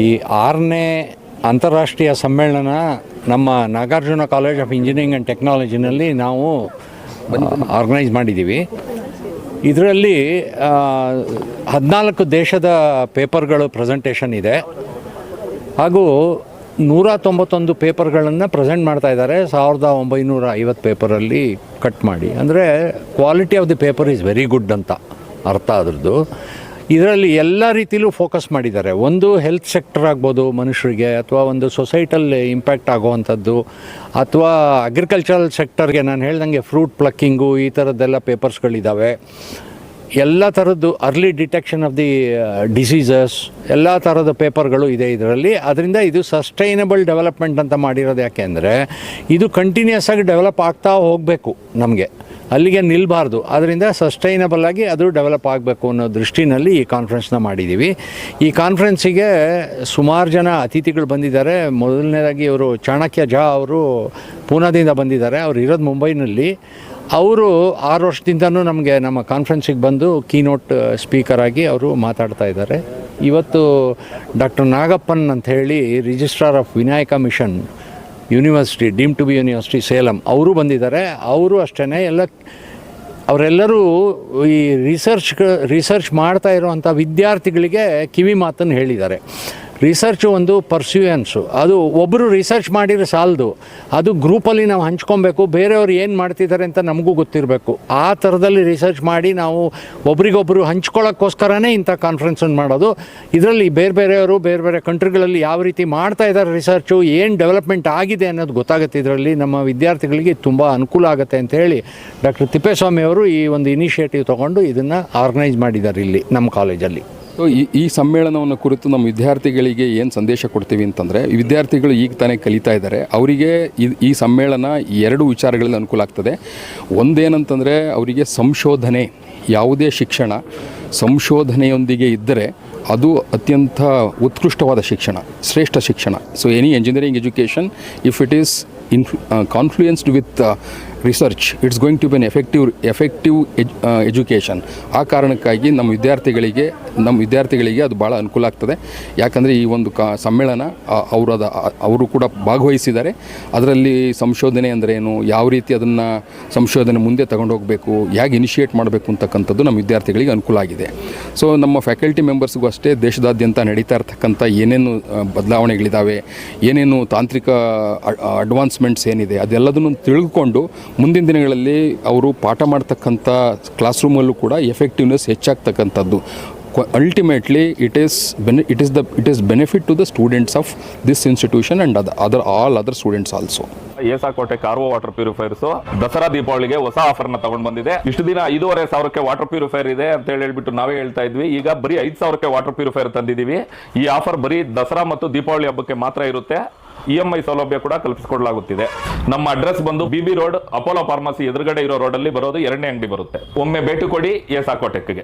ಈ 6ನೇ ಅಂತಾರಾಷ್ಟ್ರೀಯ ಸಮ್ಮೇಳನ ನಮ್ಮ Nagarjuna college of engineering and ಟೆಕ್ನಾಲಜಿನಲ್ಲಿ ನಾವು ಆರ್ಗನೈಸ್ ಮಾಡಿದ್ದೀವಿ. ಇದರಲ್ಲಿ 14 ದೇಶದ ಪೇಪರ್ಗಳು ಪ್ರೆಸೆಂಟೇಷನ್ ಇದೆ ಹಾಗೂ 191 ಪೇಪರ್ಗಳನ್ನು ಪ್ರೆಸೆಂಟ್ ಮಾಡ್ತಾ ಇದ್ದಾರೆ. 1950 ಪೇಪರಲ್ಲಿ ಕಟ್ ಮಾಡಿ, ಅಂದರೆ quality of the paper is very good ಅಂತ ಅರ್ಥ ಅದ್ರದ್ದು. ಇದರಲ್ಲಿ ಎಲ್ಲ ರೀತಿಲೂ ಫೋಕಸ್ ಮಾಡಿದ್ದಾರೆ. ಒಂದು ಹೆಲ್ತ್ ಸೆಕ್ಟರ್ ಆಗ್ಬೋದು ಮನುಷ್ಯರಿಗೆ, ಅಥವಾ ಒಂದು ಸೊಸೈಟಲ್ ಇಂಪ್ಯಾಕ್ಟ್ ಆಗೋವಂಥದ್ದು, ಅಥವಾ ಅಗ್ರಿಕಲ್ಚರಲ್ ಸೆಕ್ಟರ್ಗೆ ನಾನು ಹೇಳ್ದಂಗೆ ಫ್ರೂಟ್ ಪ್ಲಕ್ಕಿಂಗು ಈ ಥರದ್ದೆಲ್ಲ ಪೇಪರ್ಸ್ಗಳಿದ್ದಾವೆ. ಎಲ್ಲ ಥರದ್ದು early detection of the diseases ಎಲ್ಲ ಥರದ ಪೇಪರ್ಗಳು ಇದೆ ಇದರಲ್ಲಿ. ಅದರಿಂದ ಇದು ಸಸ್ಟೈನಬಲ್ ಡೆವಲಪ್ಮೆಂಟ್ ಅಂತ ಮಾಡಿರೋದು. ಯಾಕೆ ಅಂದರೆ ಇದು ಕಂಟಿನ್ಯೂಸ್ ಆಗಿ ಡೆವಲಪ್ ಆಗ್ತಾ ಹೋಗಬೇಕು, ನಮಗೆ ಅಲ್ಲಿಗೆ ನಿಲ್ಲಬಾರ್ದು. ಅದರಿಂದ ಸಸ್ಟೈನಬಲ್ ಆಗಿ ಅದು ಡೆವಲಪ್ ಆಗಬೇಕು ಅನ್ನೋ ದೃಷ್ಟಿನಲ್ಲಿ ಈ ಕಾನ್ಫರೆನ್ಸ್ನ ಮಾಡಿದ್ದೀವಿ. ಈ ಕಾನ್ಫರೆನ್ಸಿಗೆ ಸುಮಾರು ಜನ ಅತಿಥಿಗಳು ಬಂದಿದ್ದಾರೆ. ಮೊದಲನೇದಾಗಿ ಇವರು ಚಾಣಕ್ಯ ಝಾ ಅವರು ಪೂನಾದಿಂದ ಬಂದಿದ್ದಾರೆ. ಅವರು ಇರೋದು ಮುಂಬೈನಲ್ಲಿ. ಅವರು 6 ವರ್ಷದಿಂದನೂ ನಮಗೆ ನಮ್ಮ ಕಾನ್ಫರೆನ್ಸಿಗೆ ಬಂದು ಕೀನೋಟ್ ಸ್ಪೀಕರ್ ಆಗಿ ಅವರು ಮಾತಾಡ್ತಾ ಇದ್ದಾರೆ. ಇವತ್ತು ಡಾಕ್ಟರ್ ನಾಗಪ್ಪನ್ ಅಂತ ಹೇಳಿ registrar of Vinayaka Mission University, deem to be university Salem, ಅವರು ಬಂದಿದ್ದಾರೆ. ಅವರು ಅಷ್ಟೇ ಅವರೆಲ್ಲರೂ ಈ ರಿಸರ್ಚ್ ಮಾಡ್ತಾ ಇರುವಂಥ ವಿದ್ಯಾರ್ಥಿಗಳಿಗೆ ಕಿವಿ ಮಾತನ್ನು ಹೇಳಿದ್ದಾರೆ. ರಿಸರ್ಚು ಒಂದು ಪರ್ಸ್ಯೂಯನ್ಸು, ಅದು ಒಬ್ಬರು ರಿಸರ್ಚ್ ಮಾಡಿದರೆ ಸಾಲದು, ಅದು ಗ್ರೂಪಲ್ಲಿ ನಾವು ಹಂಚ್ಕೊಬೇಕು. ಬೇರೆಯವರು ಏನು ಮಾಡ್ತಿದ್ದಾರೆ ಅಂತ ನಮಗೂ ಗೊತ್ತಿರಬೇಕು. ಆ ಥರದಲ್ಲಿ ರಿಸರ್ಚ್ ಮಾಡಿ ನಾವು ಒಬ್ರಿಗೊಬ್ಬರು ಹಂಚ್ಕೊಳ್ಳೋಕ್ಕೋಸ್ಕರನೇ ಇಂಥ ಕಾನ್ಫರೆನ್ಸನ್ನು ಮಾಡೋದು. ಇದರಲ್ಲಿ ಬೇರೆಯವರು ಬೇರೆ ಕಂಟ್ರಿಗಳಲ್ಲಿ ಯಾವ ರೀತಿ ಮಾಡ್ತಾ ಇದ್ದಾರೆ ರಿಸರ್ಚು, ಏನು ಡೆವಲಪ್ಮೆಂಟ್ ಆಗಿದೆ ಅನ್ನೋದು ಗೊತ್ತಾಗುತ್ತೆ. ಇದರಲ್ಲಿ ನಮ್ಮ ವಿದ್ಯಾರ್ಥಿಗಳಿಗೆ ತುಂಬ ಅನುಕೂಲ ಆಗುತ್ತೆ ಅಂತ ಹೇಳಿ ಡಾಕ್ಟರ್ ತಿಪ್ಪೇಸ್ವಾಮಿ ಅವರು ಈ ಒಂದು ಇನಿಷಿಯೇಟಿವ್ ತೊಗೊಂಡು ಇದನ್ನು ಆರ್ಗನೈಸ್ ಮಾಡಿದ್ದಾರೆ ಇಲ್ಲಿ ನಮ್ಮ ಕಾಲೇಜಲ್ಲಿ. ಸೊ ಈ ಸಮ್ಮೇಳನವನ್ನು ಕುರಿತು ನಮ್ಮ ವಿದ್ಯಾರ್ಥಿಗಳಿಗೆ ಏನು ಸಂದೇಶ ಕೊಡ್ತೀವಿ ಅಂತಂದರೆ, ವಿದ್ಯಾರ್ಥಿಗಳು ಈಗ ತಾನೇ ಕಲಿತಾ ಇದ್ದಾರೆ, ಅವರಿಗೆ ಈ ಸಮ್ಮೇಳನ 2 ವಿಚಾರಗಳಲ್ಲಿ ಅನುಕೂಲ ಆಗ್ತದೆ. ಒಂದೇನಂತಂದರೆ, ಅವರಿಗೆ ಸಂಶೋಧನೆ, ಯಾವುದೇ ಶಿಕ್ಷಣ ಸಂಶೋಧನೆಯೊಂದಿಗೆ ಇದ್ದರೆ ಅದು ಅತ್ಯಂತ ಉತ್ಕೃಷ್ಟವಾದ ಶಿಕ್ಷಣ, ಶ್ರೇಷ್ಠ ಶಿಕ್ಷಣ. So any engineering education, if it is confluenced with research, it's going to be an effective education. ಆ ಕಾರಣಕ್ಕಾಗಿ ನಮ್ಮ ವಿದ್ಯಾರ್ಥಿಗಳಿಗೆ ಅದು ಭಾಳ ಅನುಕೂಲ ಆಗ್ತದೆ. ಯಾಕಂದರೆ ಈ ಒಂದು ಸಮ್ಮೇಳನ ಅವರು ಕೂಡ ಭಾಗವಹಿಸಿದ್ದಾರೆ. ಅದರಲ್ಲಿ ಸಂಶೋಧನೆ ಅಂದ್ರೇನು, ಯಾವ ರೀತಿ ಅದನ್ನು ಸಂಶೋಧನೆ ಮುಂದೆ ತಗೊಂಡು ಹೋಗಬೇಕು, ಹೇಗೆ ಇನಿಷಿಯೇಟ್ ಮಾಡಬೇಕು ಅಂತಕ್ಕಂಥದ್ದು ನಮ್ಮ ವಿದ್ಯಾರ್ಥಿಗಳಿಗೆ ಅನುಕೂಲ ಆಗಿದೆ. ಸೊ ನಮ್ಮ ಫ್ಯಾಕಲ್ಟಿ ಮೆಂಬರ್ಸ್ಗೂ ಅಷ್ಟೇ ದೇಶದಾದ್ಯಂತ ನಡೀತಾ ಇರ್ತಕ್ಕಂಥ ಏನೇನು ಬದಲಾವಣೆಗಳಿದ್ದಾವೆ, ಏನೇನು ತಾಂತ್ರಿಕ ಅಡ್ವಾನ್ಸ್ಮೆಂಟ್ಸ್ ಏನಿದೆ, ಅದೆಲ್ಲದನ್ನು ತಿಳಿದುಕೊಂಡು ಮುಂದಿನ ದಿನಗಳಲ್ಲಿ ಅವರು ಪಾಠ ಮಾಡ್ತಕ್ಕಂಥ ಕ್ಲಾಸ್ ರೂಮಲ್ಲೂ ಕೂಡ ಎಫೆಕ್ಟಿವ್ನೆಸ್ ಹೆಚ್ಚಾಗ್ತಕ್ಕಂಥದ್ದು. Ultimately it is benefit to the students of this institution and all other students also. ಏಸಾಕೋಟೆ ಕಾರ್ವೋ ವಾಟರ್ ಪ್ಯೂರಿಫೈರ್ಸ್ ದಸರಾ ದೀಪಾವಳಿಗೆ ಹೊಸ ಆಫರ್ ನ ತಗೊಂಡು ಬಂದಿದೆ. ಇಷ್ಟು ದಿನ 5,500 ವಾಟರ್ ಪ್ಯೂರಿಫೈರ್ ಇದೆ ಅಂತ ಹೇಳ್ಬಿಟ್ಟು ನಾವೇ ಹೇಳ್ತಾ ಇದ್ವಿ. ಈಗ ಬರೀ 5,000 ವಾಟರ್ ಪ್ಯೂರಿಫೈರ್ ತಂದಿದ್ದೀವಿ. ಈ ಆಫರ್ ಬರೀ ದಸರಾ ಮತ್ತು ದೀಪಾವಳಿ ಹಬ್ಬಕ್ಕೆ ಮಾತ್ರ ಇರುತ್ತೆ. EMI ಸೌಲಭ್ಯ ಕೂಡ ಕಲ್ಪಿಸಿಕೊಡಲಾಗುತ್ತಿದೆ. ನಮ್ಮ ಅಡ್ರೆಸ್ ಬಂದು BB ರೋಡ್, ಅಪೋಲೋ ಫಾರ್ಮಸಿ ಎದುರುಗಡೆ ಇರೋ ರೋಡ್ ಅಲ್ಲಿ ಬರೋದು 2ನೇ ಅಂಗಡಿ ಬರುತ್ತೆ. ಒಮ್ಮೆ ಭೇಟಿ ಕೊಡಿ ಏಸಾಕೋಟೆಕ್ಗೆ.